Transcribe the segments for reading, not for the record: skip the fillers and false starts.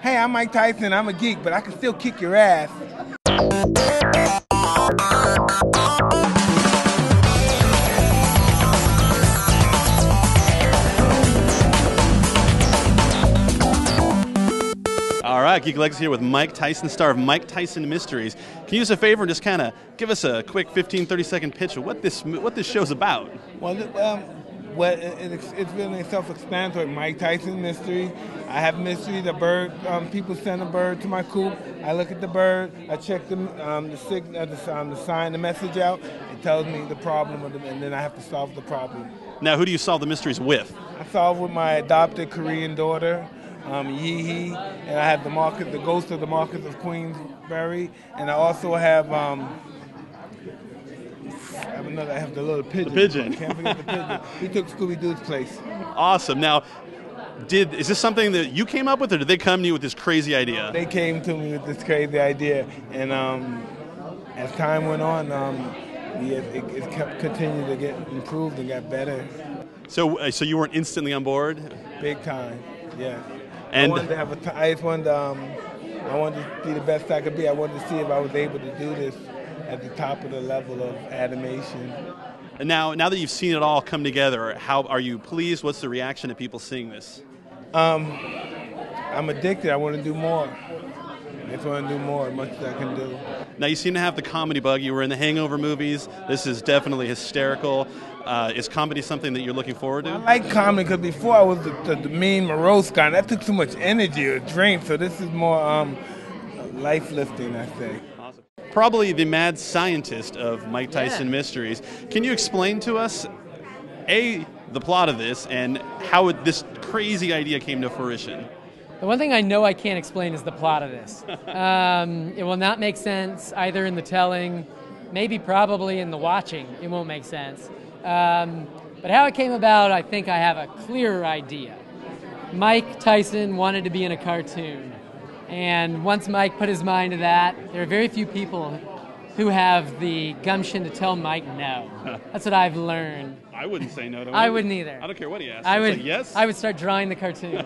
Hey, I'm Mike Tyson. I'm a geek, but I can still kick your ass. All right, Geek Legacy here with Mike Tyson, star of Mike Tyson Mysteries. Can you do us a favor and just kind of give us a quick 15, 30-second pitch of what this show's about? Well, it's really self-explanatory. Mike Tyson Mystery. I have mysteries. A bird. People send a bird to my coop. I look at the bird. I check the sign, the message out. It tells me the problem, and then I have to solve the problem. Now, who do you solve the mysteries with? I solve with my adopted Korean daughter. Yee, and I have the ghost of the Marquis of Queensberry, and I also have I have the little pigeon. The pigeon. I can't forget the pigeon. He took Scooby-Doo's place. Awesome. Now, is this something that you came up with, or did they come to you with this crazy idea? They came to me with this crazy idea, and as time went on, it kept continuing to get improved and got better. So you weren't instantly on board? Big time, yeah. And I wanted to be the best I could be. I wanted to see if I was able to do this at the top of the level of animation. And now that you've seen it all come together, how are you pleased? What's the reaction to people seeing this? I'm addicted. I want to do more. I just want to do more, as much as I can do. Now, you seem to have the comedy bug. You were in the Hangover movies. This is definitely hysterical. Is comedy something that you're looking forward to? I like comedy because before I was the mean, morose guy. That took too much energy or drain, so this is more life-lifting, I think. Awesome. Probably the mad scientist of Mike Tyson Mysteries. Can you explain to us, A, the plot of this, and how this crazy idea came to fruition? The one thing I know I can't explain is the plot of this. It will not make sense either in the telling, maybe probably in the watching. It won't make sense. But how it came about, I think I have a clearer idea. Mike Tyson wanted to be in a cartoon. And once Mike put his mind to that, there are very few people who have the gumption to tell Mike no. That's what I've learned. I wouldn't say no to him. I wouldn't either. I don't care what he asks. I would, say yes. I would start drawing the cartoon.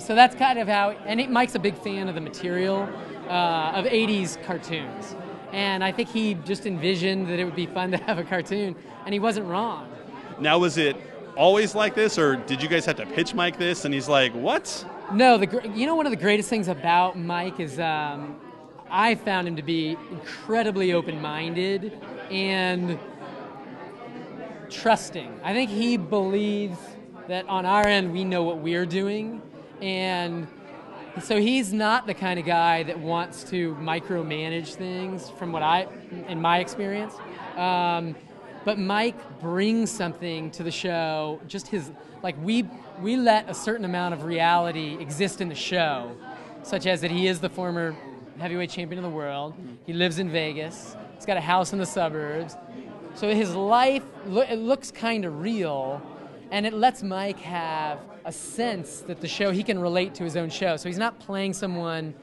So that's kind of how, Mike's a big fan of the material of 80s cartoons. And I think he just envisioned that it would be fun to have a cartoon, and he wasn't wrong. Now, was it always like this, or did you guys have to pitch Mike this, and he's like, what? No, one of the greatest things about Mike is I found him to be incredibly open-minded and trusting. I think he believes that on our end we know what we're doing, and so he's not the kind of guy that wants to micromanage things from in my experience. But Mike brings something to the show, just we let a certain amount of reality exist in the show, such as that he is the former heavyweight champion of the world, he lives in Vegas, he's got a house in the suburbs, so his life, it looks kind of real, and it lets Mike have a sense that he can relate to his own show. So he's not playing someone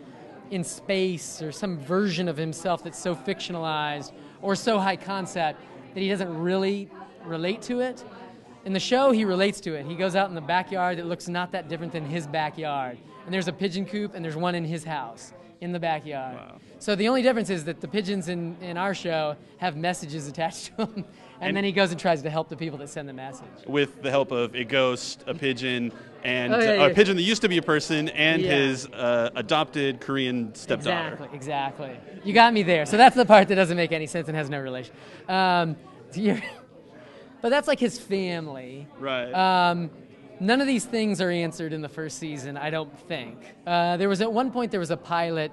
in space or some version of himself that's so fictionalized or so high concept that he doesn't really relate to it. In the show, he relates to it. He goes out in the backyard that looks not that different than his backyard. And there's a pigeon coop, and there's one in his house in the backyard. Wow. So the only difference is that the pigeons in our show have messages attached to them, and then he goes and tries to help the people that send the message. With the help of a ghost, a pigeon, and a pigeon that used to be a person, and his adopted Korean stepdaughter. Exactly. You got me there. So that's the part that doesn't make any sense and has no relation. But that's like his family. Right. None of these things are answered in the first season, I don't think. At one point there was a pilot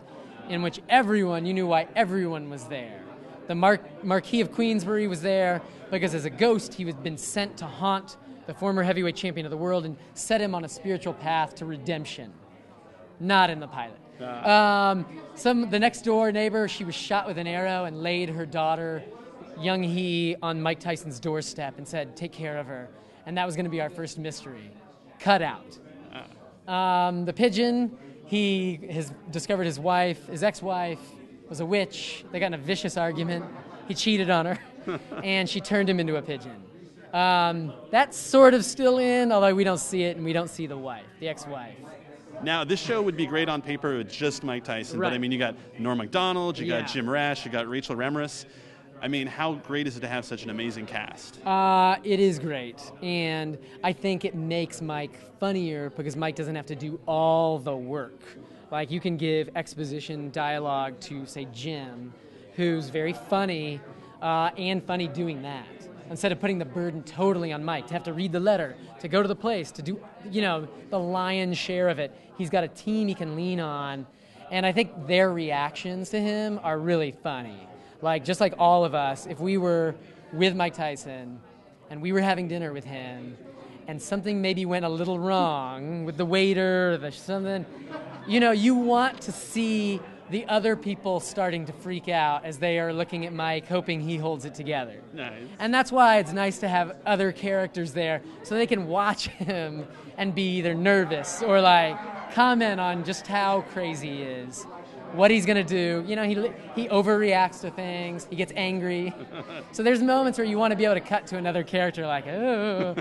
in which you knew why everyone was there. The Marquis of Queensberry was there because as a ghost he had been sent to haunt the former heavyweight champion of the world and set him on a spiritual path to redemption. Not in the pilot. The next door neighbor, she was shot with an arrow and laid her daughter, young Hee, on Mike Tyson's doorstep and said, take care of her. And that was going to be our first mystery. Cut out. The pigeon, he has discovered his ex-wife, was a witch. They got in a vicious argument. He cheated on her, and she turned him into a pigeon. That's sort of still in, although we don't see it, and we don't see the wife, the ex-wife. Now, this show would be great on paper with just Mike Tyson, but I Right. mean, you got Norm Macdonald, you Yeah. got Jim Rash, you got Rachel Ramirez. I mean, how great is it to have such an amazing cast? It is great, and I think it makes Mike funnier because Mike doesn't have to do all the work. Like, you can give exposition dialogue to, say, Jim, who's very funny and funny doing that, instead of putting the burden totally on Mike to have to read the letter, to go to the place, to do, the lion's share of it. He's got a team he can lean on, and I think their reactions to him are really funny. Like, just like all of us, if we were with Mike Tyson and we were having dinner with him and something maybe went a little wrong with the waiter or something, you want to see the other people starting to freak out as they are looking at Mike, hoping he holds it together. Nice. And that's why it's nice to have other characters there so they can watch him and be either nervous or like comment on just how crazy he is, what he's gonna do. He overreacts to things. He gets angry. So there's moments where you want to be able to cut to another character like, oh.